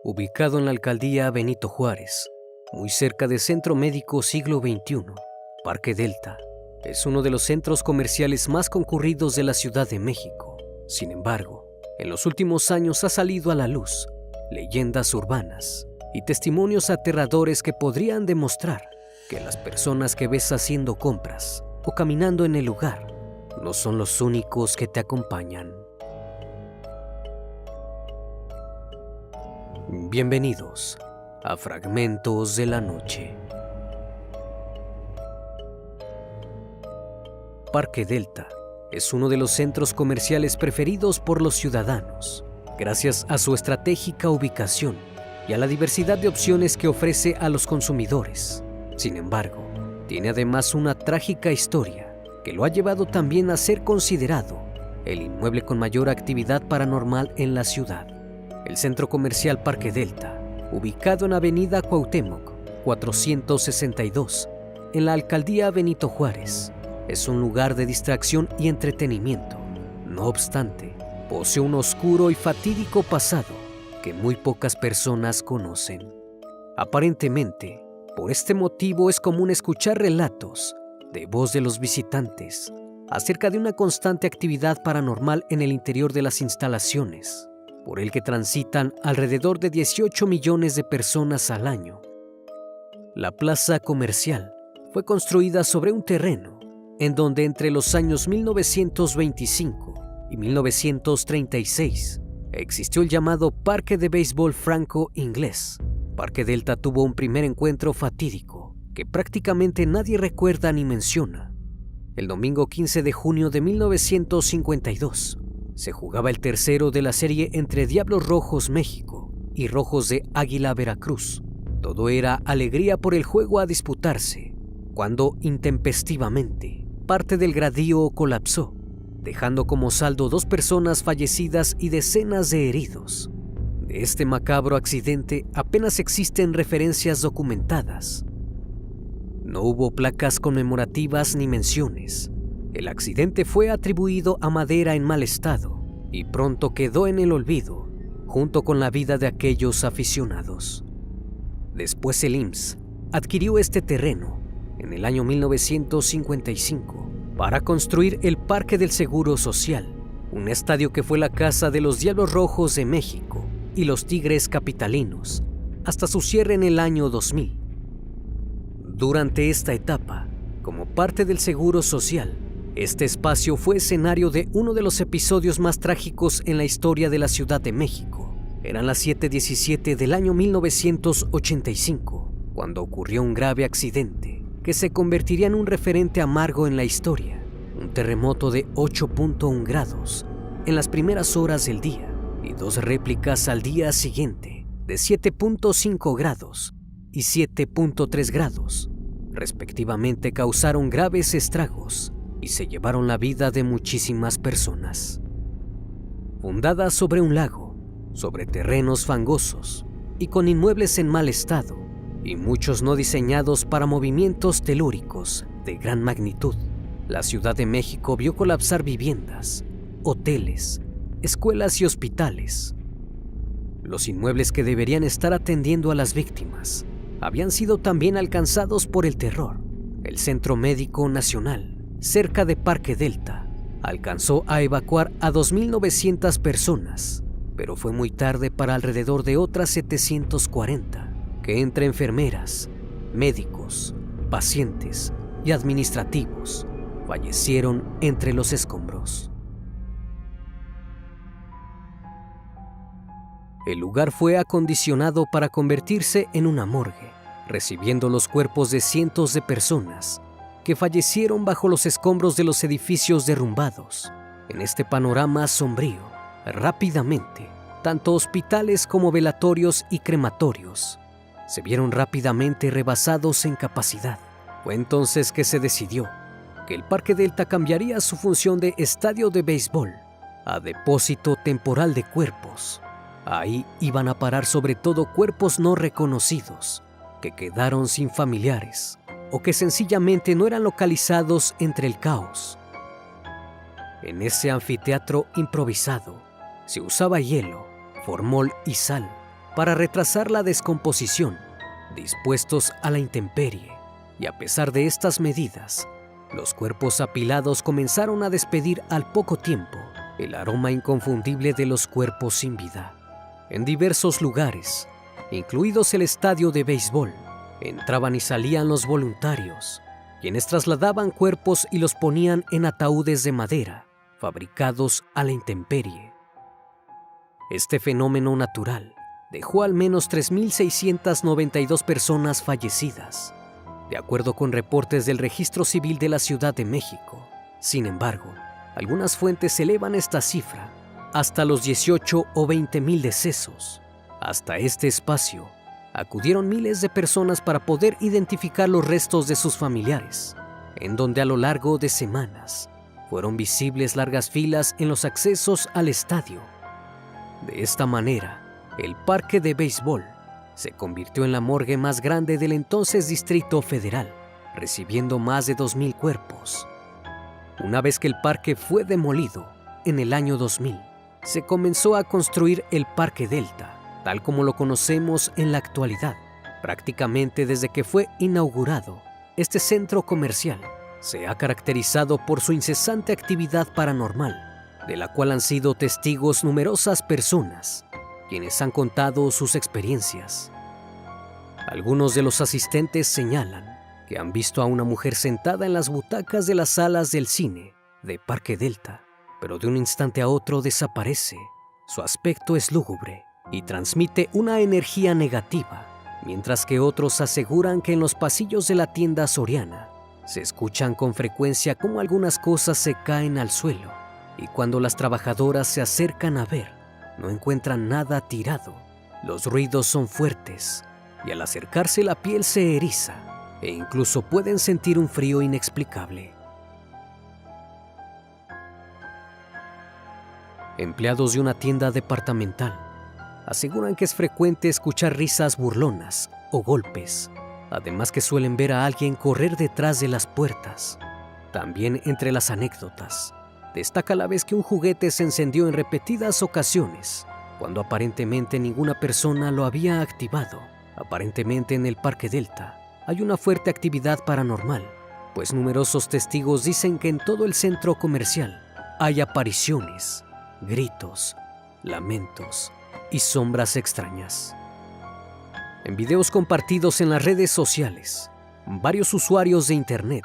Ubicado en la alcaldía Benito Juárez, muy cerca del Centro Médico Siglo XXI, Parque Delta es uno de los centros comerciales más concurridos de la Ciudad de México. Sin embargo, en los últimos años ha salido a la luz leyendas urbanas y testimonios aterradores que podrían demostrar que las personas que ves haciendo compras o caminando en el lugar no son los únicos que te acompañan. Bienvenidos a Fragmentos de la Noche. Parque Delta es uno de los centros comerciales preferidos por los ciudadanos, gracias a su estratégica ubicación y a la diversidad de opciones que ofrece a los consumidores. Sin embargo, tiene además una trágica historia que lo ha llevado también a ser considerado el inmueble con mayor actividad paranormal en la ciudad. El centro comercial Parque Delta, ubicado en Avenida Cuauhtémoc 462, en la alcaldía Benito Juárez, es un lugar de distracción y entretenimiento. No obstante, posee un oscuro y fatídico pasado que muy pocas personas conocen. Aparentemente, por este motivo es común escuchar relatos de voz de los visitantes acerca de una constante actividad paranormal en el interior de las instalaciones, por el que transitan alrededor de 18 millones de personas al año. La plaza comercial fue construida sobre un terreno en donde entre los años 1925 y 1936 existió el llamado Parque de Béisbol Franco-Inglés. Parque Delta tuvo un primer encuentro fatídico que prácticamente nadie recuerda ni menciona. El domingo 15 de junio de 1952, se jugaba el tercero de la serie entre Diablos Rojos México y Rojos de Águila Veracruz. Todo era alegría por el juego a disputarse, cuando intempestivamente parte del gradío colapsó, dejando como saldo 2 personas fallecidas y decenas de heridos. De este macabro accidente apenas existen referencias documentadas. No hubo placas conmemorativas ni menciones. El accidente fue atribuido a madera en mal estado y pronto quedó en el olvido, junto con la vida de aquellos aficionados. Después el IMSS adquirió este terreno en el año 1955 para construir el Parque del Seguro Social, un estadio que fue la casa de los Diablos Rojos de México y los Tigres Capitalinos, hasta su cierre en el año 2000. Durante esta etapa, como parte del Seguro Social, este espacio fue escenario de uno de los episodios más trágicos en la historia de la Ciudad de México. Eran las 7:17 del año 1985, cuando ocurrió un grave accidente que se convertiría en un referente amargo en la historia. Un terremoto de 8.1 grados en las primeras horas del día y 2 réplicas al día siguiente de 7.5 grados y 7.3 grados, respectivamente, causaron graves estragos y se llevaron la vida de muchísimas personas. Fundada sobre un lago, sobre terrenos fangosos y con inmuebles en mal estado, y muchos no diseñados para movimientos telúricos de gran magnitud, la Ciudad de México vio colapsar viviendas, hoteles, escuelas y hospitales. Los inmuebles que deberían estar atendiendo a las víctimas habían sido también alcanzados por el terror. El Centro Médico Nacional, cerca de Parque Delta, alcanzó a evacuar a 2.900 personas, pero fue muy tarde para alrededor de otras 740, que entre enfermeras, médicos, pacientes y administrativos fallecieron entre los escombros. El lugar fue acondicionado para convertirse en una morgue, recibiendo los cuerpos de cientos de personas que fallecieron bajo los escombros de los edificios derrumbados. En este panorama sombrío, rápidamente, tanto hospitales como velatorios y crematorios se vieron rápidamente rebasados en capacidad. Fue entonces que se decidió que el Parque Delta cambiaría su función de estadio de béisbol a depósito temporal de cuerpos. Ahí iban a parar sobre todo cuerpos no reconocidos, que quedaron sin familiares o que sencillamente no eran localizados entre el caos. En ese anfiteatro improvisado se usaba hielo, formol y sal para retrasar la descomposición, dispuestos a la intemperie. Y a pesar de estas medidas, los cuerpos apilados comenzaron a despedir al poco tiempo el aroma inconfundible de los cuerpos sin vida. En diversos lugares, incluidos el estadio de béisbol, entraban y salían los voluntarios, quienes trasladaban cuerpos y los ponían en ataúdes de madera, fabricados a la intemperie. Este fenómeno natural dejó al menos 3.692 personas fallecidas, de acuerdo con reportes del Registro Civil de la Ciudad de México. Sin embargo, algunas fuentes elevan esta cifra hasta los 18 o 20.000 decesos. Hasta este espacio acudieron miles de personas para poder identificar los restos de sus familiares, en donde a lo largo de semanas fueron visibles largas filas en los accesos al estadio. De esta manera, el parque de béisbol se convirtió en la morgue más grande del entonces Distrito Federal, recibiendo más de 2.000 cuerpos. Una vez que el parque fue demolido, en el año 2000, se comenzó a construir el Parque Delta, tal como lo conocemos en la actualidad. Prácticamente desde que fue inaugurado, este centro comercial se ha caracterizado por su incesante actividad paranormal, de la cual han sido testigos numerosas personas, quienes han contado sus experiencias. Algunos de los asistentes señalan que han visto a una mujer sentada en las butacas de las salas del cine de Parque Delta, pero de un instante a otro desaparece. Su aspecto es lúgubre y transmite una energía negativa, mientras que otros aseguran que en los pasillos de la tienda Soriana se escuchan con frecuencia cómo algunas cosas se caen al suelo, y cuando las trabajadoras se acercan a ver, no encuentran nada tirado. Los ruidos son fuertes y al acercarse la piel se eriza e incluso pueden sentir un frío inexplicable. Empleados de una tienda departamental aseguran que es frecuente escuchar risas burlonas o golpes, además que suelen ver a alguien correr detrás de las puertas. También entre las anécdotas, destaca la vez que un juguete se encendió en repetidas ocasiones, cuando aparentemente ninguna persona lo había activado. Aparentemente en el Parque Delta hay una fuerte actividad paranormal, pues numerosos testigos dicen que en todo el centro comercial hay apariciones, gritos, lamentos y sombras extrañas. En videos compartidos en las redes sociales, varios usuarios de internet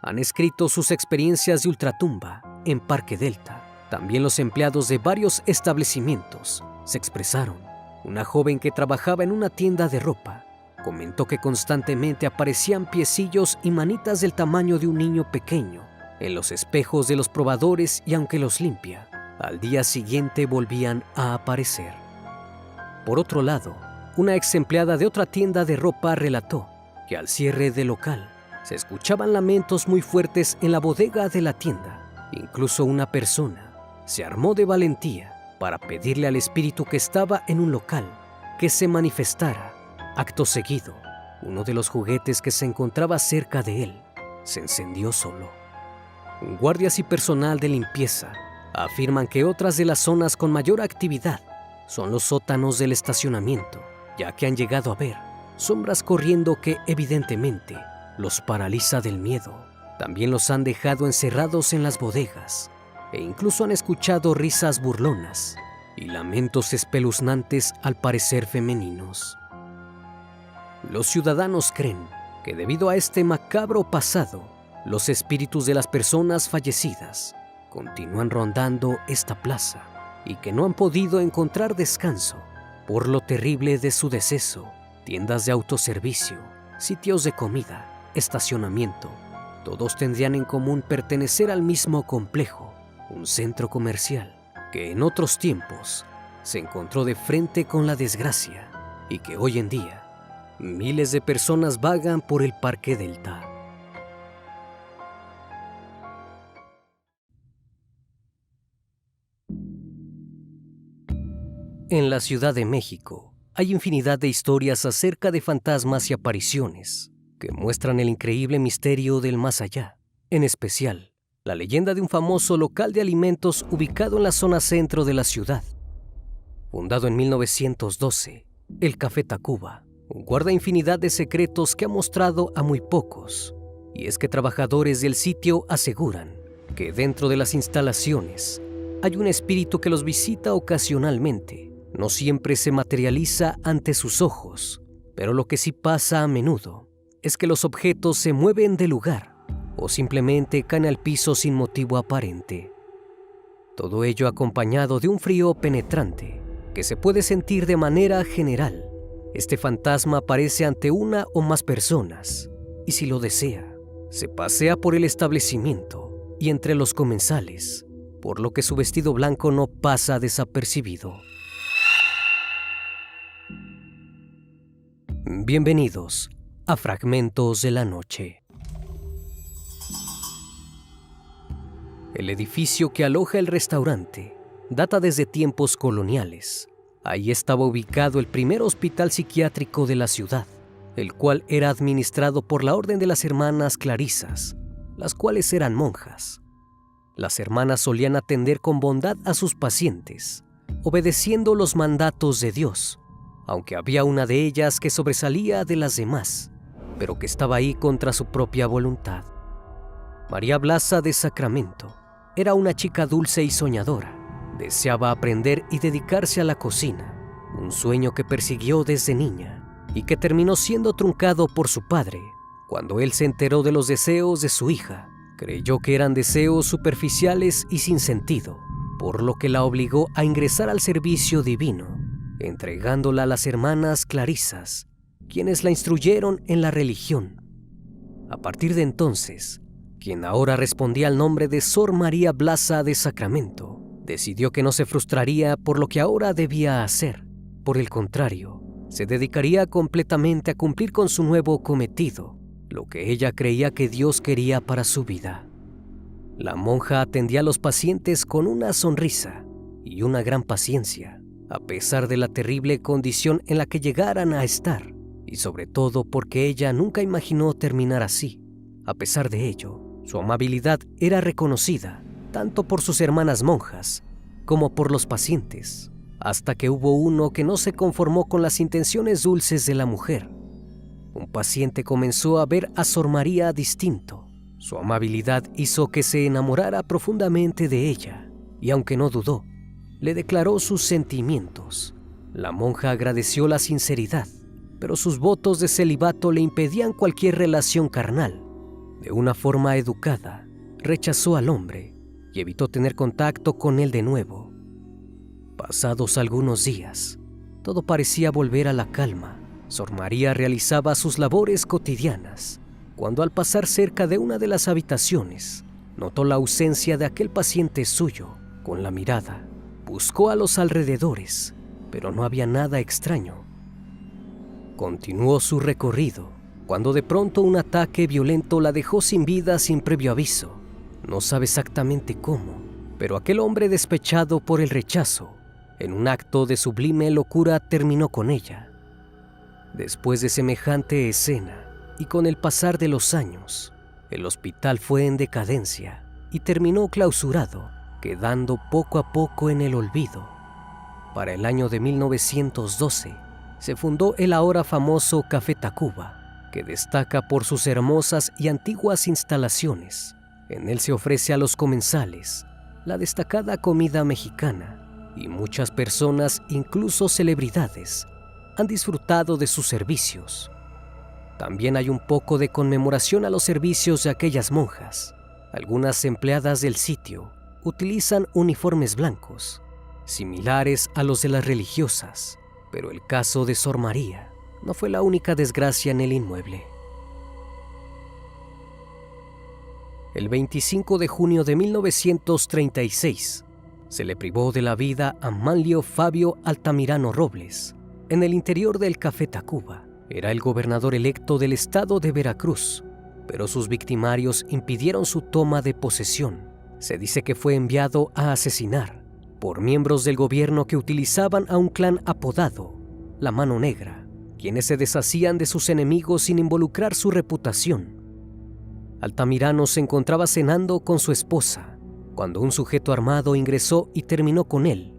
han escrito sus experiencias de ultratumba en Parque Delta. También los empleados de varios establecimientos se expresaron. Una joven que trabajaba en una tienda de ropa comentó que constantemente aparecían piecillos y manitas del tamaño de un niño pequeño en los espejos de los probadores, y aunque los limpia, al día siguiente volvían a aparecer. Por otro lado, una ex empleada de otra tienda de ropa relató que al cierre del local se escuchaban lamentos muy fuertes en la bodega de la tienda. Incluso una persona se armó de valentía para pedirle al espíritu que estaba en un local que se manifestara. Acto seguido, uno de los juguetes que se encontraba cerca de él se encendió solo. Guardias y personal de limpieza afirman que otras de las zonas con mayor actividad son los sótanos del estacionamiento, ya que han llegado a ver sombras corriendo que evidentemente los paraliza del miedo. También los han dejado encerrados en las bodegas e incluso han escuchado risas burlonas y lamentos espeluznantes, al parecer femeninos. Los ciudadanos creen que debido a este macabro pasado, los espíritus de las personas fallecidas continúan rondando esta plaza y que no han podido encontrar descanso por lo terrible de su deceso. Tiendas de autoservicio, sitios de comida, estacionamiento, todos tendrían en común pertenecer al mismo complejo, un centro comercial que en otros tiempos se encontró de frente con la desgracia y que hoy en día miles de personas vagan por el Parque Delta. En la Ciudad de México hay infinidad de historias acerca de fantasmas y apariciones que muestran el increíble misterio del más allá. En especial, la leyenda de un famoso local de alimentos ubicado en la zona centro de la ciudad. Fundado en 1912, El Café Tacuba guarda infinidad de secretos que ha mostrado a muy pocos, y es que trabajadores del sitio aseguran que dentro de las instalaciones hay un espíritu que los visita ocasionalmente. No siempre se materializa ante sus ojos, pero lo que sí pasa a menudo es que los objetos se mueven de lugar o simplemente caen al piso sin motivo aparente. Todo ello acompañado de un frío penetrante que se puede sentir de manera general. Este fantasma aparece ante una o más personas y, si lo desea, se pasea por el establecimiento y entre los comensales, por lo que su vestido blanco no pasa desapercibido. Bienvenidos a Fragmentos de la Noche. El edificio que aloja el restaurante data desde tiempos coloniales. Ahí estaba ubicado el primer hospital psiquiátrico de la ciudad, el cual era administrado por la Orden de las Hermanas Clarisas, las cuales eran monjas. Las hermanas solían atender con bondad a sus pacientes, obedeciendo los mandatos de Dios, aunque había una de ellas que sobresalía de las demás, pero que estaba ahí contra su propia voluntad. María Blasa de Sacramento era una chica dulce y soñadora. Deseaba aprender y dedicarse a la cocina, un sueño que persiguió desde niña y que terminó siendo truncado por su padre. Cuando él se enteró de los deseos de su hija, creyó que eran deseos superficiales y sin sentido, por lo que la obligó a ingresar al servicio divino, entregándola a las hermanas Clarisas, quienes la instruyeron en la religión. A partir de entonces, quien ahora respondía al nombre de Sor María Blasa de Sacramento, decidió que no se frustraría por lo que ahora debía hacer. Por el contrario, se dedicaría completamente a cumplir con su nuevo cometido, lo que ella creía que Dios quería para su vida. La monja atendía a los pacientes con una sonrisa y una gran paciencia, a pesar de la terrible condición en la que llegaran a estar, y sobre todo porque ella nunca imaginó terminar así. A pesar de ello, su amabilidad era reconocida tanto por sus hermanas monjas como por los pacientes, hasta que hubo uno que no se conformó con las intenciones dulces de la mujer. Un paciente comenzó a ver a Sor María distinto. Su amabilidad hizo que se enamorara profundamente de ella, y aunque no dudó, le declaró sus sentimientos. La monja agradeció la sinceridad, pero sus votos de celibato le impedían cualquier relación carnal. De una forma educada, rechazó al hombre y evitó tener contacto con él de nuevo. Pasados algunos días, todo parecía volver a la calma. Sor María realizaba sus labores cotidianas, cuando al pasar cerca de una de las habitaciones, notó la ausencia de aquel paciente suyo. Con la mirada, buscó a los alrededores, pero no había nada extraño. Continuó su recorrido, cuando de pronto un ataque violento la dejó sin vida sin previo aviso. No sabe exactamente cómo, pero aquel hombre despechado por el rechazo, en un acto de sublime locura, terminó con ella. Después de semejante escena, y con el pasar de los años, el hospital fue en decadencia y terminó clausurado, quedando poco a poco en el olvido. Para el año de 1912, se fundó el ahora famoso Café Tacuba, que destaca por sus hermosas y antiguas instalaciones. En él se ofrece a los comensales la destacada comida mexicana y muchas personas, incluso celebridades, han disfrutado de sus servicios. También hay un poco de conmemoración a los servicios de aquellas monjas. Algunas empleadas del sitio utilizan uniformes blancos, similares a los de las religiosas, pero el caso de Sor María no fue la única desgracia en el inmueble. El 25 de junio de 1936, se le privó de la vida a Manlio Fabio Altamirano Robles, en el interior del Café Tacuba. Era el gobernador electo del estado de Veracruz, pero sus victimarios impidieron su toma de posesión. Se dice que fue enviado a asesinar por miembros del gobierno que utilizaban a un clan apodado La Mano Negra, quienes se deshacían de sus enemigos sin involucrar su reputación. Altamirano se encontraba cenando con su esposa cuando un sujeto armado ingresó y terminó con él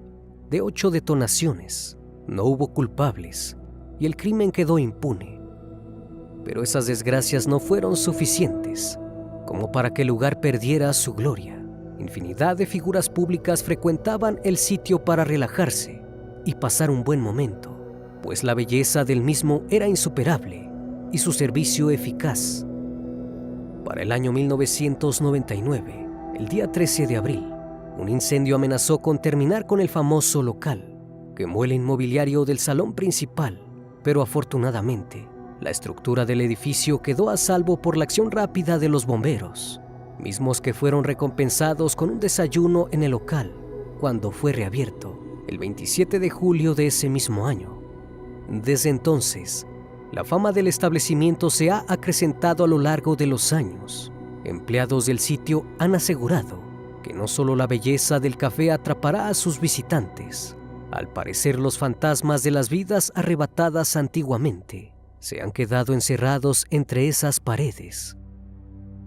de 8 detonaciones. No hubo culpables, y el crimen quedó impune. Pero esas desgracias no fueron suficientes como para que el lugar perdiera su gloria. Infinidad de figuras públicas frecuentaban el sitio para relajarse y pasar un buen momento, pues la belleza del mismo era insuperable y su servicio eficaz. Para el año 1999, el día 13 de abril, un incendio amenazó con terminar con el famoso local. Quemó el inmobiliario del salón principal, pero afortunadamente, la estructura del edificio quedó a salvo por la acción rápida de los bomberos, mismos que fueron recompensados con un desayuno en el local cuando fue reabierto el 27 de julio de ese mismo año. Desde entonces, la fama del establecimiento se ha acrecentado a lo largo de los años. Empleados del sitio han asegurado que no solo la belleza del café atrapará a sus visitantes. Al parecer, los fantasmas de las vidas arrebatadas antiguamente se han quedado encerrados entre esas paredes.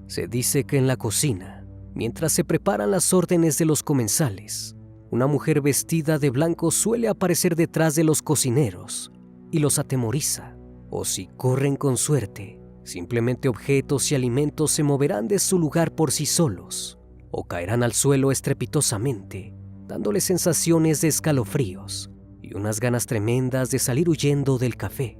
Se dice que en la cocina, mientras se preparan las órdenes de los comensales, una mujer vestida de blanco suele aparecer detrás de los cocineros y los atemoriza. O si corren con suerte, simplemente objetos y alimentos se moverán de su lugar por sí solos o caerán al suelo estrepitosamente, dándoles sensaciones de escalofríos y unas ganas tremendas de salir huyendo del café.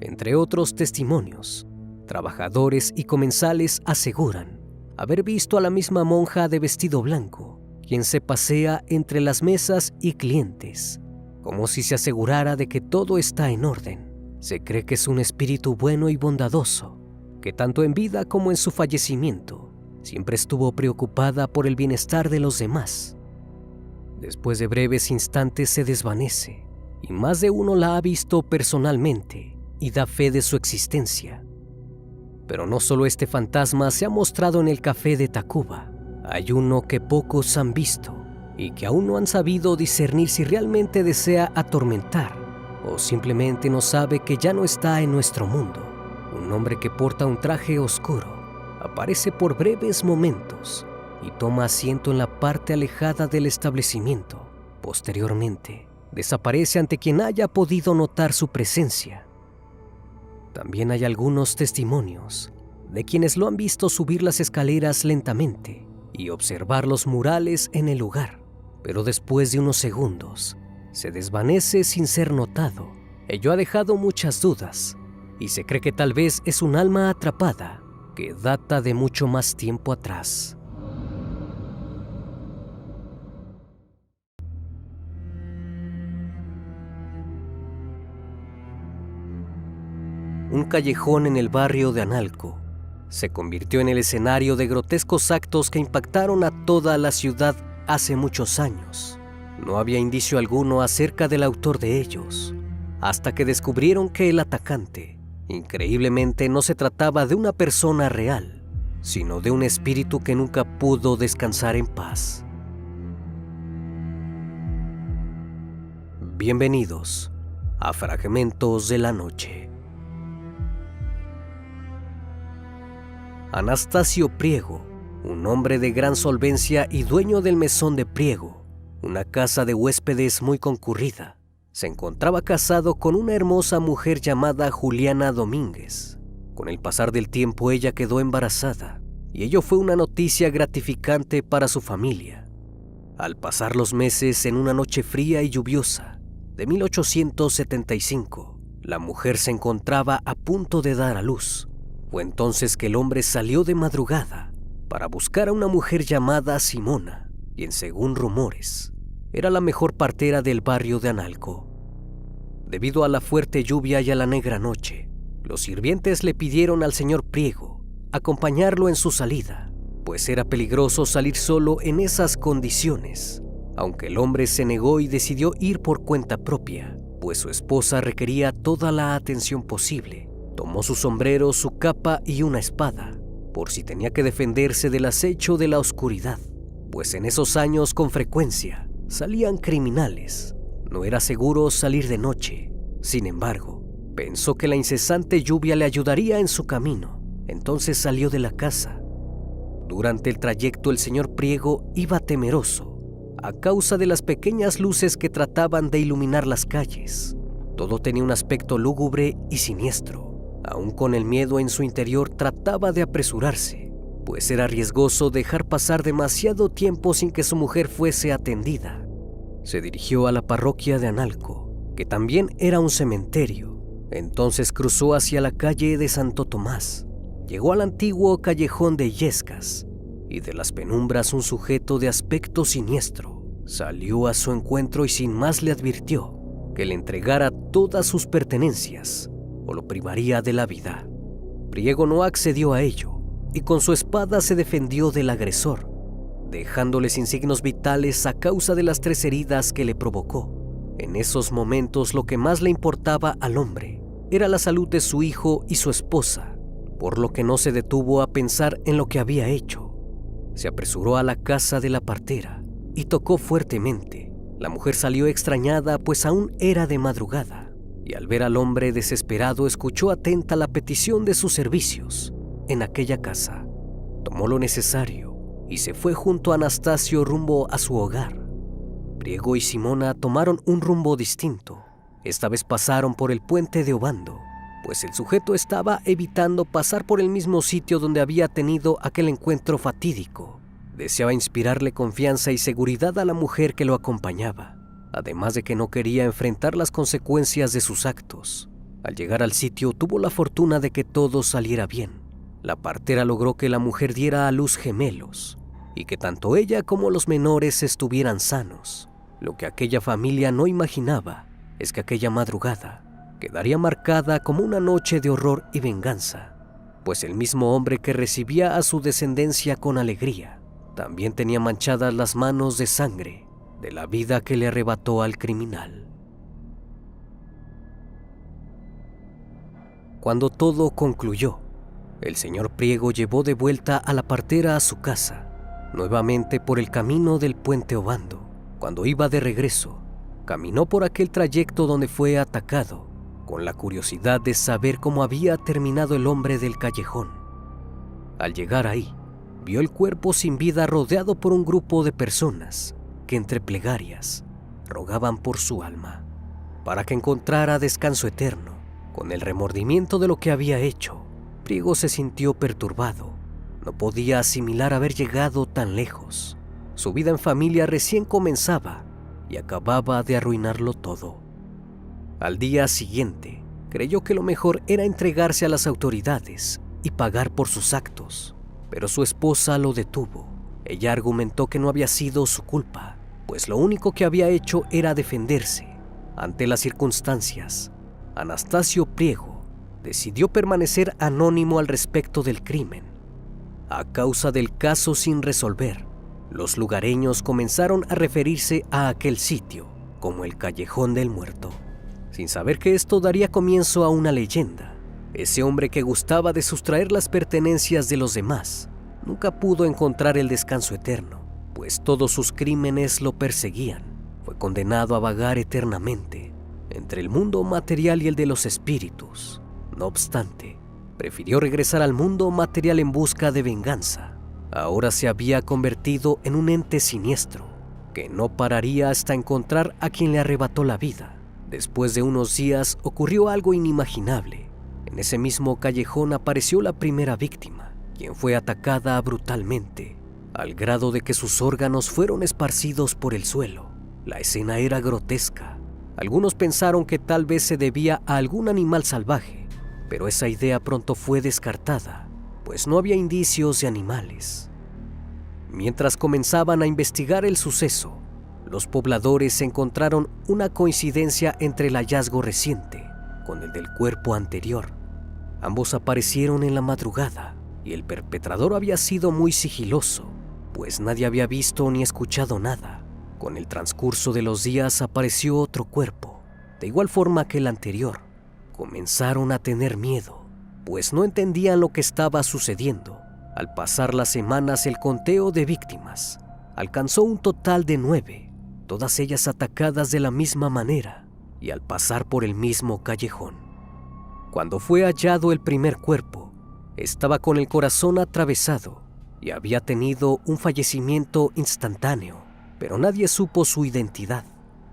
Entre otros testimonios, trabajadores y comensales aseguran haber visto a la misma monja de vestido blanco, quien se pasea entre las mesas y clientes, como si se asegurara de que todo está en orden. Se cree que es un espíritu bueno y bondadoso, que tanto en vida como en su fallecimiento, siempre estuvo preocupada por el bienestar de los demás. Después de breves instantes se desvanece, y más de uno la ha visto personalmente y da fe de su existencia. Pero no solo este fantasma se ha mostrado en el café de Tacuba. Hay uno que pocos han visto y que aún no han sabido discernir si realmente desea atormentar o simplemente no sabe que ya no está en nuestro mundo. Un hombre que porta un traje oscuro aparece por breves momentos y toma asiento en la parte alejada del establecimiento. Posteriormente, desaparece ante quien haya podido notar su presencia. También hay algunos testimonios de quienes lo han visto subir las escaleras lentamente y observar los murales en el lugar, pero después de unos segundos se desvanece sin ser notado. Ello ha dejado muchas dudas y se cree que tal vez es un alma atrapada que data de mucho más tiempo atrás. Un callejón en el barrio de Analco se convirtió en el escenario de grotescos actos que impactaron a toda la ciudad hace muchos años. No había indicio alguno acerca del autor de ellos, hasta que descubrieron que el atacante, increíblemente, no se trataba de una persona real, sino de un espíritu que nunca pudo descansar en paz. Bienvenidos a Fragmentos de la Noche. Anastasio Priego, un hombre de gran solvencia y dueño del Mesón de Priego, una casa de huéspedes muy concurrida, se encontraba casado con una hermosa mujer llamada Juliana Domínguez. Con el pasar del tiempo ella quedó embarazada y ello fue una noticia gratificante para su familia. Al pasar los meses, en una noche fría y lluviosa de 1875, la mujer se encontraba a punto de dar a luz. Fue entonces que el hombre salió de madrugada para buscar a una mujer llamada Simona, quien, según rumores, era la mejor partera del barrio de Analco. Debido a la fuerte lluvia y a la negra noche, los sirvientes le pidieron al señor Priego acompañarlo en su salida, pues era peligroso salir solo en esas condiciones. Aunque el hombre se negó y decidió ir por cuenta propia, pues su esposa requería toda la atención posible, tomó su sombrero, su capa y una espada, por si tenía que defenderse del acecho de la oscuridad, pues en esos años con frecuencia salían criminales. No era seguro salir de noche. Sin embargo, pensó que la incesante lluvia le ayudaría en su camino. Entonces salió de la casa. Durante el trayecto, el señor Priego iba temeroso a causa de las pequeñas luces que trataban de iluminar las calles. Todo tenía un aspecto lúgubre y siniestro. Aún con el miedo en su interior, trataba de apresurarse, pues era riesgoso dejar pasar demasiado tiempo sin que su mujer fuese atendida. Se dirigió a la parroquia de Analco, que también era un cementerio. Entonces cruzó hacia la calle de Santo Tomás. Llegó al antiguo callejón de Illescas, y de las penumbras un sujeto de aspecto siniestro salió a su encuentro y sin más le advirtió que le entregara todas sus pertenencias o lo privaría de la vida. Priego no accedió a ello y con su espada se defendió del agresor, dejándole sin signos vitales a causa de las 3 heridas que le provocó. En esos momentos lo que más le importaba al hombre era la salud de su hijo y su esposa, por lo que no se detuvo a pensar en lo que había hecho. Se apresuró a la casa de la partera y tocó fuertemente. La mujer salió extrañada, pues aún era de madrugada, y al ver al hombre desesperado escuchó atenta la petición de sus servicios en aquella casa. Tomó lo necesario y se fue junto a Anastasio rumbo a su hogar. Priego y Simona tomaron un rumbo distinto. Esta vez pasaron por el puente de Obando, pues el sujeto estaba evitando pasar por el mismo sitio donde había tenido aquel encuentro fatídico. Deseaba inspirarle confianza y seguridad a la mujer que lo acompañaba, además de que no quería enfrentar las consecuencias de sus actos. Al llegar al sitio tuvo la fortuna de que todo saliera bien. La partera logró que la mujer diera a luz gemelos y que tanto ella como los menores estuvieran sanos. Lo que aquella familia no imaginaba es que aquella madrugada quedaría marcada como una noche de horror y venganza, pues el mismo hombre que recibía a su descendencia con alegría también tenía manchadas las manos de sangre de la vida que le arrebató al criminal. Cuando todo concluyó, el señor Priego llevó de vuelta a la partera a su casa, nuevamente por el camino del puente Obando. Cuando iba de regreso, caminó por aquel trayecto donde fue atacado, con la curiosidad de saber cómo había terminado el hombre del callejón. Al llegar ahí, vio el cuerpo sin vida rodeado por un grupo de personas que entre plegarias rogaban por su alma, para que encontrara descanso eterno. Con el remordimiento de lo que había hecho, Priego se sintió perturbado. No podía asimilar haber llegado tan lejos. Su vida en familia recién comenzaba y acababa de arruinarlo todo. Al día siguiente, creyó que lo mejor era entregarse a las autoridades y pagar por sus actos, pero su esposa lo detuvo. Ella argumentó que no había sido su culpa, pues lo único que había hecho era defenderse. Ante las circunstancias, Anastasio Priego decidió permanecer anónimo al respecto del crimen. A causa del caso sin resolver, los lugareños comenzaron a referirse a aquel sitio como el Callejón del Muerto, sin saber que esto daría comienzo a una leyenda. Ese hombre que gustaba de sustraer las pertenencias de los demás nunca pudo encontrar el descanso eterno, pues todos sus crímenes lo perseguían. Fue condenado a vagar eternamente entre el mundo material y el de los espíritus. No obstante, prefirió regresar al mundo material en busca de venganza. Ahora se había convertido en un ente siniestro que no pararía hasta encontrar a quien le arrebató la vida. Después de unos días ocurrió algo inimaginable. En ese mismo callejón apareció la primera víctima, quien fue atacada brutalmente, al grado de que sus órganos fueron esparcidos por el suelo. La escena era grotesca. Algunos pensaron que tal vez se debía a algún animal salvaje, pero esa idea pronto fue descartada, pues no había indicios de animales. Mientras comenzaban a investigar el suceso, los pobladores encontraron una coincidencia entre el hallazgo reciente con el del cuerpo anterior. Ambos aparecieron en la madrugada y el perpetrador había sido muy sigiloso, pues nadie había visto ni escuchado nada. Con el transcurso de los días apareció otro cuerpo, de igual forma que el anterior. Comenzaron a tener miedo, pues no entendían lo que estaba sucediendo. Al pasar las semanas, el conteo de víctimas alcanzó un total de 9, todas ellas atacadas de la misma manera y al pasar por el mismo callejón. Cuando fue hallado el primer cuerpo, estaba con el corazón atravesado y había tenido un fallecimiento instantáneo, pero nadie supo su identidad.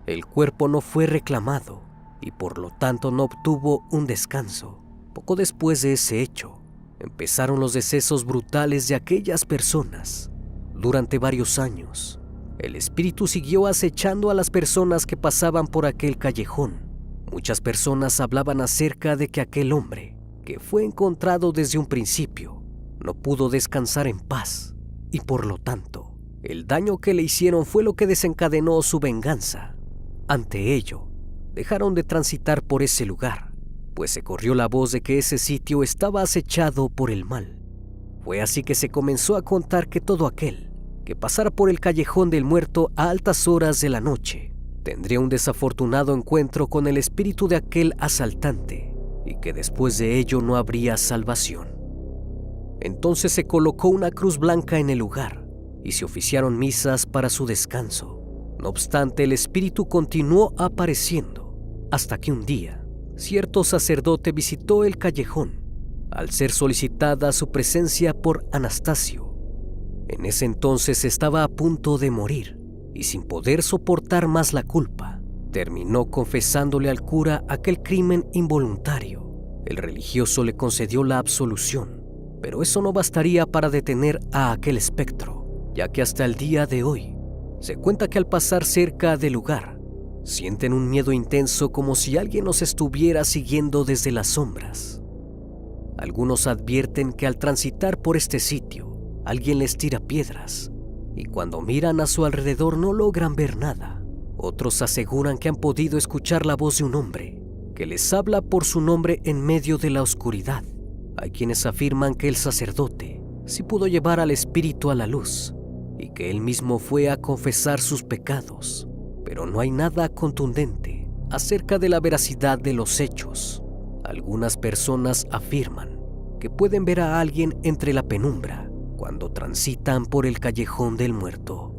El cuerpo no fue reclamado, y por lo tanto no obtuvo un descanso. Poco después de ese hecho, empezaron los decesos brutales de aquellas personas. Durante varios años, el espíritu siguió acechando a las personas que pasaban por aquel callejón. Muchas personas hablaban acerca de que aquel hombre, que fue encontrado desde un principio, no pudo descansar en paz y por lo tanto, el daño que le hicieron fue lo que desencadenó su venganza. Ante ello, dejaron de transitar por ese lugar, pues se corrió la voz de que ese sitio estaba acechado por el mal. Fue así que se comenzó a contar que todo aquel que pasara por el callejón del muerto a altas horas de la noche tendría un desafortunado encuentro con el espíritu de aquel asaltante y que después de ello no habría salvación. Entonces se colocó una cruz blanca en el lugar y se oficiaron misas para su descanso. No obstante, el espíritu continuó apareciendo hasta que un día cierto sacerdote visitó el callejón al ser solicitada su presencia por Anastasio. En ese entonces estaba a punto de morir y sin poder soportar más la culpa, terminó confesándole al cura aquel crimen involuntario. El religioso le concedió la absolución, pero eso no bastaría para detener a aquel espectro, ya que hasta el día de hoy se cuenta que al pasar cerca del lugar, sienten un miedo intenso como si alguien los estuviera siguiendo desde las sombras. Algunos advierten que al transitar por este sitio, alguien les tira piedras y cuando miran a su alrededor no logran ver nada. Otros aseguran que han podido escuchar la voz de un hombre que les habla por su nombre en medio de la oscuridad. Hay quienes afirman que el sacerdote sí pudo llevar al espíritu a la luz y que él mismo fue a confesar sus pecados, pero no hay nada contundente acerca de la veracidad de los hechos. Algunas personas afirman que pueden ver a alguien entre la penumbra cuando transitan por el callejón del muerto.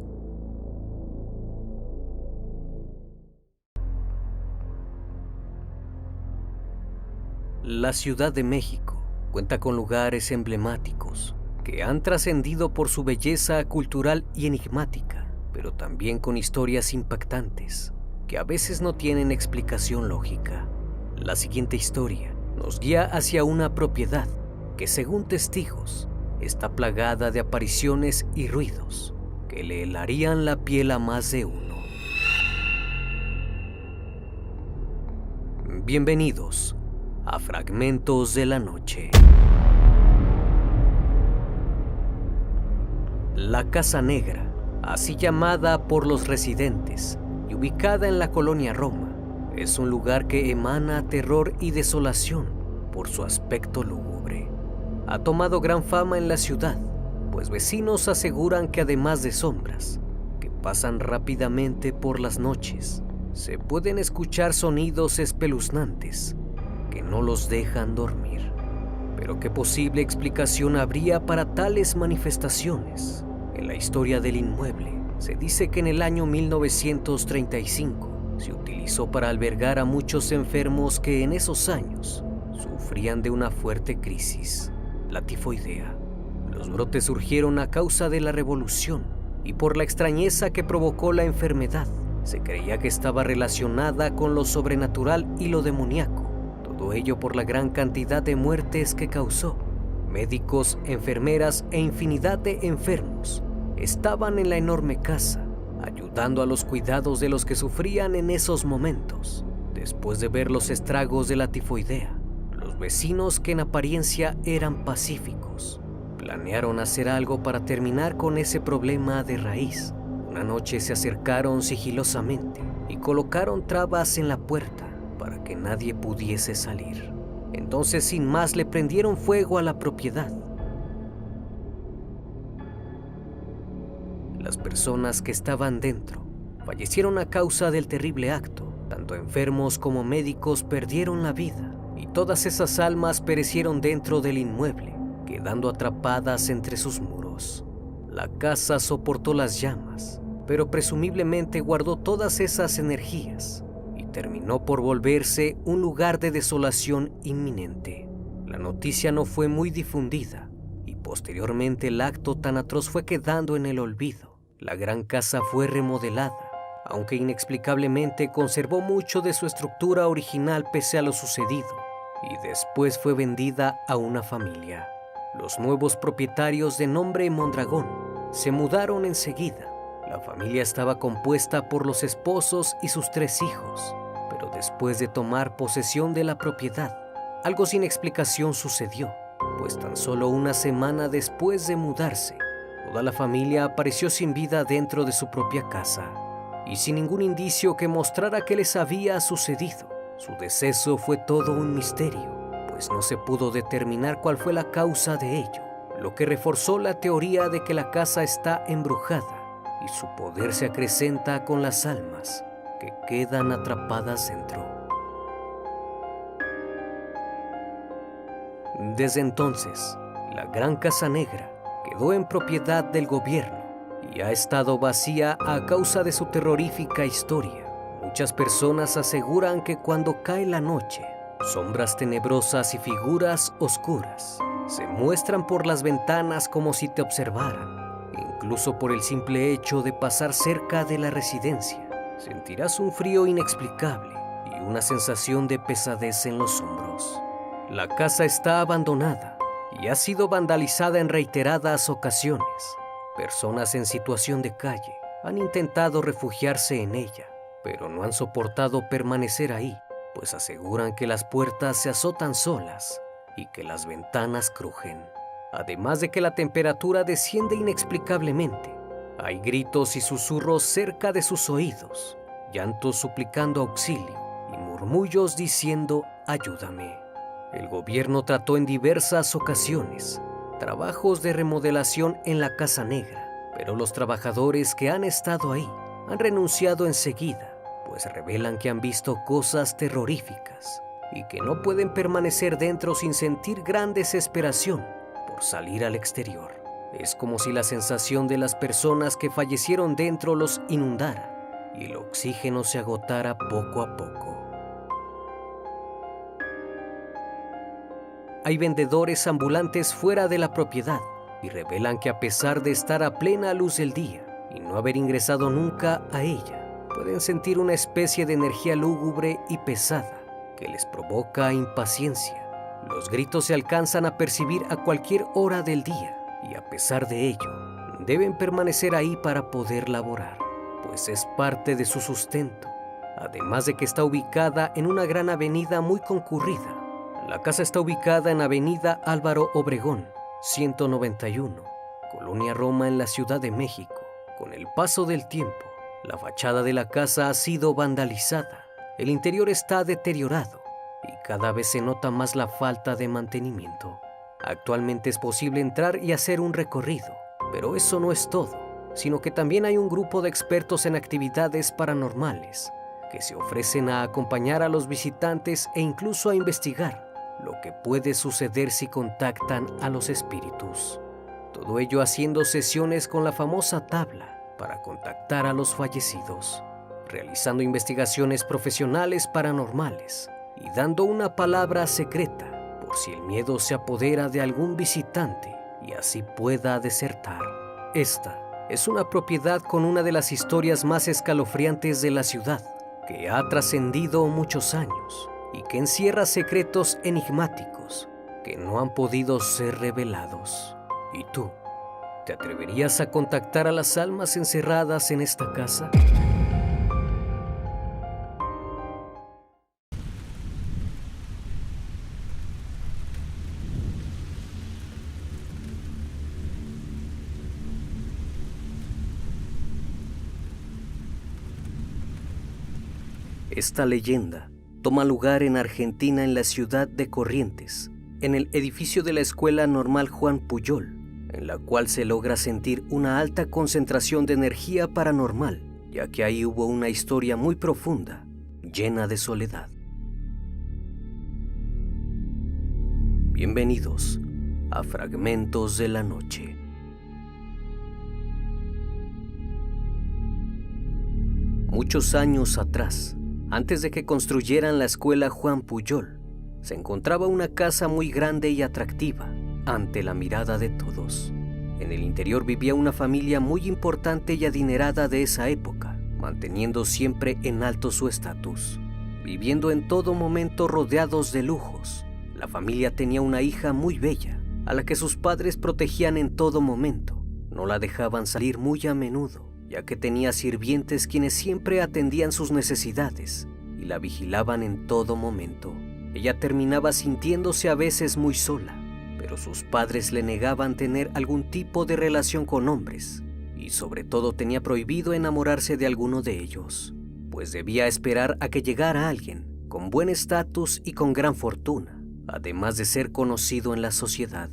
La Ciudad de México cuenta con lugares emblemáticos que han trascendido por su belleza cultural y enigmática, pero también con historias impactantes que a veces no tienen explicación lógica. La siguiente historia nos guía hacia una propiedad que, según testigos, está plagada de apariciones y ruidos que le helarían la piel a más de uno. Bienvenidos a Fragmentos de la Noche. La Casa Negra, así llamada por los residentes y ubicada en la colonia Roma, es un lugar que emana terror y desolación por su aspecto lúgubre. Ha tomado gran fama en la ciudad, pues vecinos aseguran que además de sombras que pasan rápidamente por las noches, se pueden escuchar sonidos espeluznantes que no los dejan dormir. Pero ¿qué posible explicación habría para tales manifestaciones? En la historia del inmueble se dice que en el año 1935 se utilizó para albergar a muchos enfermos que en esos años sufrían de una fuerte crisis, la tifoidea. Los brotes surgieron a causa de la revolución y por la extrañeza que provocó la enfermedad. Se creía que estaba relacionada con lo sobrenatural y lo demoníaco. Todo ello por la gran cantidad de muertes que causó. Médicos, enfermeras e infinidad de enfermos estaban en la enorme casa, ayudando a los cuidados de los que sufrían en esos momentos. Después de ver los estragos de la tifoidea, los vecinos, que en apariencia eran pacíficos, planearon hacer algo para terminar con ese problema de raíz. Una noche se acercaron sigilosamente y colocaron trabas en la puerta para que nadie pudiese salir. Entonces, sin más, le prendieron fuego a la propiedad. Las personas que estaban dentro fallecieron a causa del terrible acto. Tanto enfermos como médicos perdieron la vida y todas esas almas perecieron dentro del inmueble, quedando atrapadas entre sus muros. La casa soportó las llamas, pero presumiblemente guardó todas esas energías y terminó por volverse un lugar de desolación inminente. La noticia no fue muy difundida y posteriormente el acto tan atroz fue quedando en el olvido. La gran casa fue remodelada aunque inexplicablemente conservó mucho de su estructura original pese a lo sucedido, y después fue vendida a una familia. Los nuevos propietarios, de nombre Mondragón, se mudaron enseguida. La familia estaba compuesta por los esposos y sus 3 hijos, pero después de tomar posesión de la propiedad, algo sin explicación sucedió, pues tan solo una semana después de mudarse, toda la familia apareció sin vida dentro de su propia casa, y sin ningún indicio que mostrara qué les había sucedido. Su deceso fue todo un misterio, pues no se pudo determinar cuál fue la causa de ello, lo que reforzó la teoría de que la casa está embrujada y su poder se acrecenta con las almas que quedan atrapadas dentro. Desde entonces, la Gran Casa Negra quedó en propiedad del gobierno y ha estado vacía a causa de su terrorífica historia. Muchas personas aseguran que cuando cae la noche, sombras tenebrosas y figuras oscuras se muestran por las ventanas como si te observaran. Incluso por el simple hecho de pasar cerca de la residencia, sentirás un frío inexplicable y una sensación de pesadez en los hombros. La casa está abandonada y ha sido vandalizada en reiteradas ocasiones. Personas en situación de calle han intentado refugiarse en ella, pero no han soportado permanecer ahí, pues aseguran que las puertas se azotan solas y que las ventanas crujen. Además de que la temperatura desciende inexplicablemente, hay gritos y susurros cerca de sus oídos, llantos suplicando auxilio y murmullos diciendo «ayúdame». El gobierno trató en diversas ocasiones trabajos de remodelación en la Casa Negra, pero los trabajadores que han estado ahí han renunciado enseguida, pues revelan que han visto cosas terroríficas y que no pueden permanecer dentro sin sentir gran desesperación por salir al exterior. Es como si la sensación de las personas que fallecieron dentro los inundara y el oxígeno se agotara poco a poco. Hay vendedores ambulantes fuera de la propiedad y revelan que a pesar de estar a plena luz del día y no haber ingresado nunca a ella, pueden sentir una especie de energía lúgubre y pesada que les provoca impaciencia. Los gritos se alcanzan a percibir a cualquier hora del día y a pesar de ello, deben permanecer ahí para poder laborar, pues es parte de su sustento, además de que está ubicada en una gran avenida muy concurrida. La casa está ubicada en Avenida Álvaro Obregón, 191, Colonia Roma, en la Ciudad de México. Con el paso del tiempo, la fachada de la casa ha sido vandalizada, el interior está deteriorado y cada vez se nota más la falta de mantenimiento. Actualmente es posible entrar y hacer un recorrido, pero eso no es todo, sino que también hay un grupo de expertos en actividades paranormales que se ofrecen a acompañar a los visitantes e incluso a investigar lo que puede suceder si contactan a los espíritus. Todo ello haciendo sesiones con la famosa tabla para contactar a los fallecidos, realizando investigaciones profesionales paranormales y dando una palabra secreta por si el miedo se apodera de algún visitante y así pueda desertar. Esta es una propiedad con una de las historias más escalofriantes de la ciudad, que ha trascendido muchos años y que encierra secretos enigmáticos que no han podido ser revelados. ¿Y tú? ¿Te atreverías a contactar a las almas encerradas en esta casa? Esta leyenda toma lugar en Argentina, en la ciudad de Corrientes, en el edificio de la Escuela Normal Juan Pujol, en la cual se logra sentir una alta concentración de energía paranormal, ya que ahí hubo una historia muy profunda, llena de soledad. Bienvenidos a Fragmentos de la Noche. Muchos años atrás, antes de que construyeran la escuela Juan Pujol, se encontraba una casa muy grande y atractiva ante la mirada de todos. En el interior vivía una familia muy importante y adinerada de esa época, manteniendo siempre en alto su estatus, viviendo en todo momento rodeados de lujos. La familia tenía una hija muy bella, a la que sus padres protegían en todo momento. No la dejaban salir muy a menudo, ya que tenía sirvientes quienes siempre atendían sus necesidades y la vigilaban en todo momento. Ella terminaba sintiéndose a veces muy sola, pero sus padres le negaban tener algún tipo de relación con hombres, y sobre todo tenía prohibido enamorarse de alguno de ellos, pues debía esperar a que llegara alguien con buen estatus y con gran fortuna, además de ser conocido en la sociedad.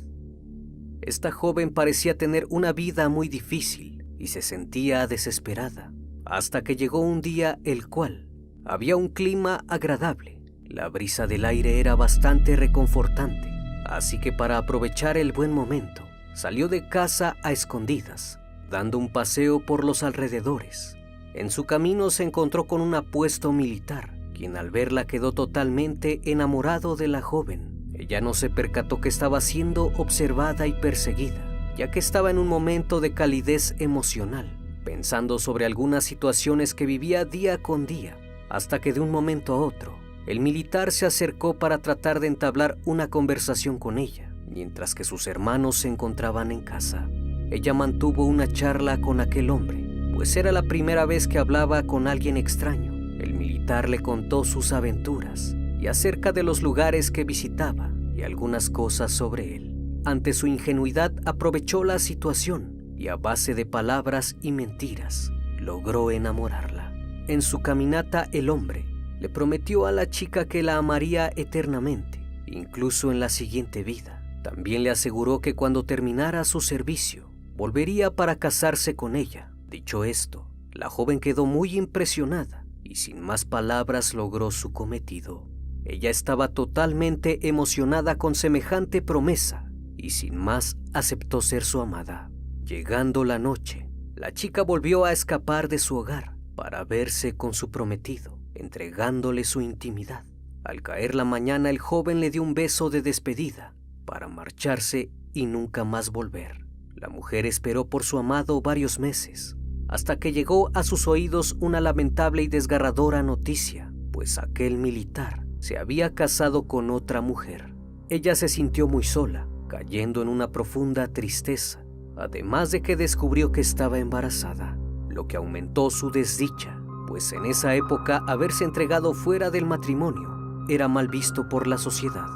Esta joven parecía tener una vida muy difícil y se sentía desesperada, hasta que llegó un día el cual había un clima agradable. La brisa del aire era bastante reconfortante, así que para aprovechar el buen momento, salió de casa a escondidas, dando un paseo por los alrededores. En su camino se encontró con un apuesto militar, quien al verla quedó totalmente enamorado de la joven. Ella no se percató que estaba siendo observada y perseguida, ya que estaba en un momento de calidez emocional, pensando sobre algunas situaciones que vivía día con día, hasta que de un momento a otro, el militar se acercó para tratar de entablar una conversación con ella, mientras que sus hermanos se encontraban en casa. Ella mantuvo una charla con aquel hombre, pues era la primera vez que hablaba con alguien extraño. El militar le contó sus aventuras y acerca de los lugares que visitaba y algunas cosas sobre él. Ante su ingenuidad aprovechó la situación y a base de palabras y mentiras logró enamorarla. En su caminata el hombre le prometió a la chica que la amaría eternamente, incluso en la siguiente vida. También le aseguró que cuando terminara su servicio, volvería para casarse con ella. Dicho esto, la joven quedó muy impresionada y sin más palabras logró su cometido. Ella estaba totalmente emocionada con semejante promesa y sin más aceptó ser su amada. Llegando la noche, la chica volvió a escapar de su hogar para verse con su prometido, entregándole su intimidad. Al caer la mañana, el joven le dio un beso de despedida para marcharse y nunca más volver. La mujer esperó por su amado varios meses, hasta que llegó a sus oídos una lamentable y desgarradora noticia, pues aquel militar se había casado con otra mujer. Ella se sintió muy sola, cayendo en una profunda tristeza, además de que descubrió que estaba embarazada, lo que aumentó su desdicha, pues en esa época haberse entregado fuera del matrimonio era mal visto por la sociedad,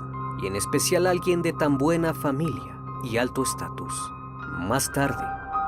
y en especial alguien de tan buena familia y alto estatus. Más tarde,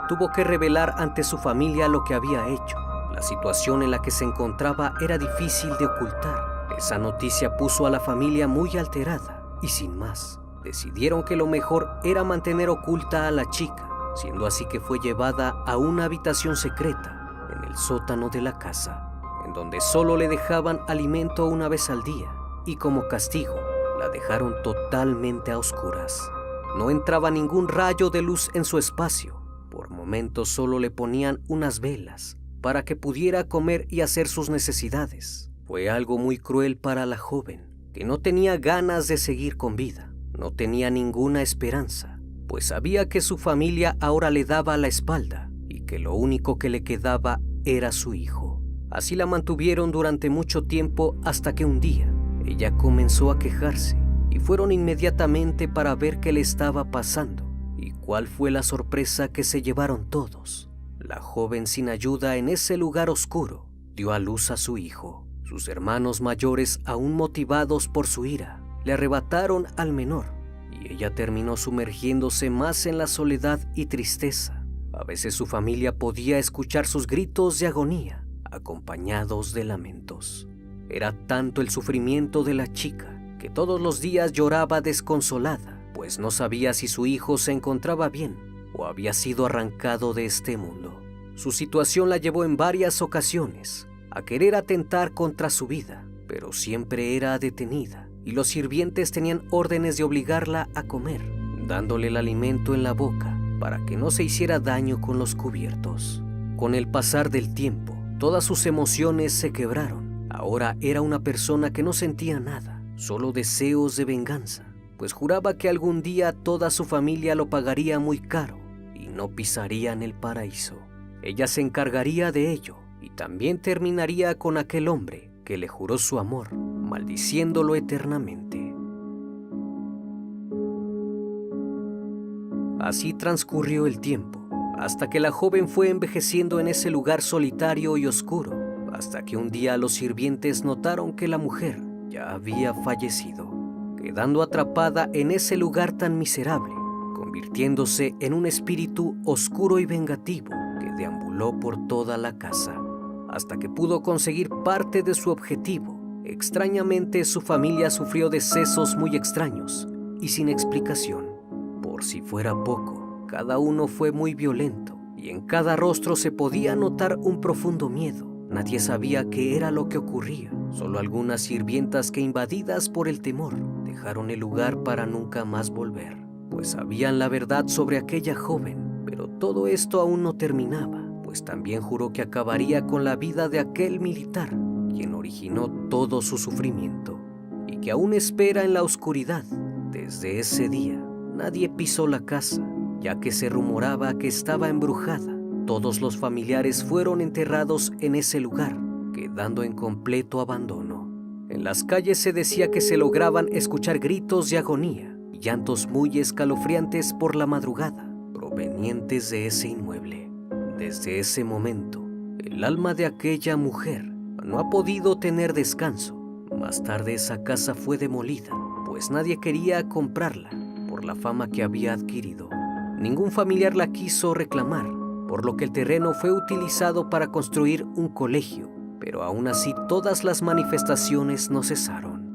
tuvo que revelar ante su familia lo que había hecho. La situación en la que se encontraba era difícil de ocultar. Esa noticia puso a la familia muy alterada y sin más, decidieron que lo mejor era mantener oculta a la chica, siendo así que fue llevada a una habitación secreta en el sótano de la casa, en donde solo le dejaban alimento una vez al día y como castigo la dejaron totalmente a oscuras. No entraba ningún rayo de luz en su espacio. Por momentos solo le ponían unas velas para que pudiera comer y hacer sus necesidades. Fue algo muy cruel para la joven, que no tenía ganas de seguir con vida. No tenía ninguna esperanza, pues sabía que su familia ahora le daba la espalda y que lo único que le quedaba era su hijo. Así la mantuvieron durante mucho tiempo hasta que un día ella comenzó a quejarse y fueron inmediatamente para ver qué le estaba pasando. ¿Y cuál fue la sorpresa que se llevaron todos? La joven, sin ayuda en ese lugar oscuro, dio a luz a su hijo. Sus hermanos mayores, aún motivados por su ira, le arrebataron al menor y ella terminó sumergiéndose más en la soledad y tristeza. A veces su familia podía escuchar sus gritos de agonía, acompañados de lamentos. Era tanto el sufrimiento de la chica que todos los días lloraba desconsolada, pues no sabía si su hijo se encontraba bien o había sido arrancado de este mundo. Su situación la llevó en varias ocasiones a querer atentar contra su vida, pero siempre era detenida y los sirvientes tenían órdenes de obligarla a comer, dándole el alimento en la boca para que no se hiciera daño con los cubiertos. Con el pasar del tiempo, todas sus emociones se quebraron. Ahora era una persona que no sentía nada, solo deseos de venganza, pues juraba que algún día toda su familia lo pagaría muy caro y no pisarían el paraíso. Ella se encargaría de ello y también terminaría con aquel hombre que le juró su amor, maldiciéndolo eternamente. Así transcurrió el tiempo, hasta que la joven fue envejeciendo en ese lugar solitario y oscuro, hasta que un día los sirvientes notaron que la mujer ya había fallecido, quedando atrapada en ese lugar tan miserable, convirtiéndose en un espíritu oscuro y vengativo que deambuló por toda la casa, hasta que pudo conseguir parte de su objetivo. Extrañamente, su familia sufrió decesos muy extraños y sin explicación. Por si fuera poco, cada uno fue muy violento y en cada rostro se podía notar un profundo miedo. Nadie sabía qué era lo que ocurría, solo algunas sirvientas que, invadidas por el temor, dejaron el lugar para nunca más volver, pues sabían la verdad sobre aquella joven. Pero todo esto aún no terminaba, pues también juró que acabaría con la vida de aquel militar, quien originó todo su sufrimiento, y que aún espera en la oscuridad. Desde ese día, nadie pisó la casa, ya que se rumoraba que estaba embrujada. Todos los familiares fueron enterrados en ese lugar, quedando en completo abandono. En las calles se decía que se lograban escuchar gritos de agonía y llantos muy escalofriantes por la madrugada, provenientes de ese inmueble. Desde ese momento, el alma de aquella mujer no ha podido tener descanso. Más tarde esa casa fue demolida, pues nadie quería comprarla por la fama que había adquirido. Ningún familiar la quiso reclamar, por lo que el terreno fue utilizado para construir un colegio, pero aún así todas las manifestaciones no cesaron.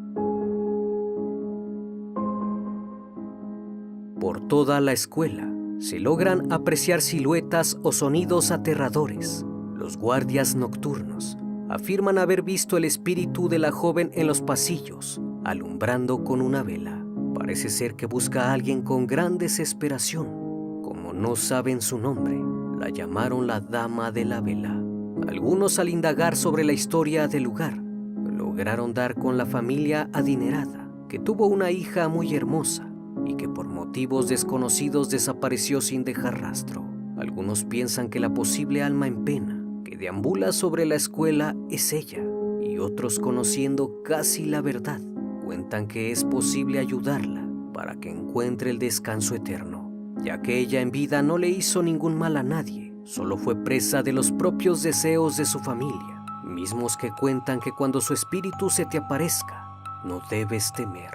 Por toda la escuela se logran apreciar siluetas o sonidos aterradores. Los guardias nocturnos afirman haber visto el espíritu de la joven en los pasillos, alumbrando con una vela. Parece ser que busca a alguien con gran desesperación. Como no saben su nombre, la llamaron la Dama de la Vela. Algunos, al indagar sobre la historia del lugar, lograron dar con la familia adinerada, que tuvo una hija muy hermosa y que por motivos desconocidos desapareció sin dejar rastro. Algunos piensan que la posible alma en pena que deambula sobre la escuela es ella, y otros, conociendo casi la verdad, cuentan que es posible ayudarla para que encuentre el descanso eterno, ya que ella en vida no le hizo ningún mal a nadie, solo fue presa de los propios deseos de su familia, mismos que cuentan que cuando su espíritu se te aparezca, no debes temer.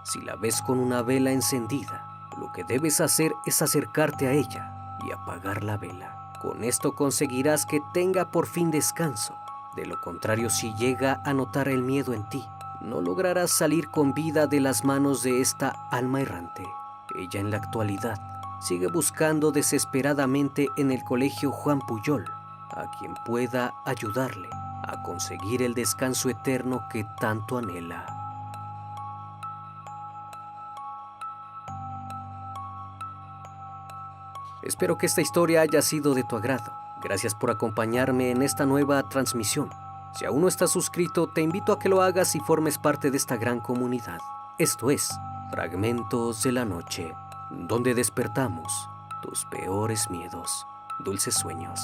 Si la ves con una vela encendida, lo que debes hacer es acercarte a ella y apagar la vela. Con esto conseguirás que tenga por fin descanso. De lo contrario, si llega a notar el miedo en ti, no lograrás salir con vida de las manos de esta alma errante. Ella en la actualidad sigue buscando desesperadamente en el colegio Juan Puyol a quien pueda ayudarle a conseguir el descanso eterno que tanto anhela. Espero que esta historia haya sido de tu agrado. Gracias por acompañarme en esta nueva transmisión. Si aún no estás suscrito, te invito a que lo hagas y formes parte de esta gran comunidad. Esto es Fragmentos de la Noche, donde despertamos tus peores miedos. Dulces sueños.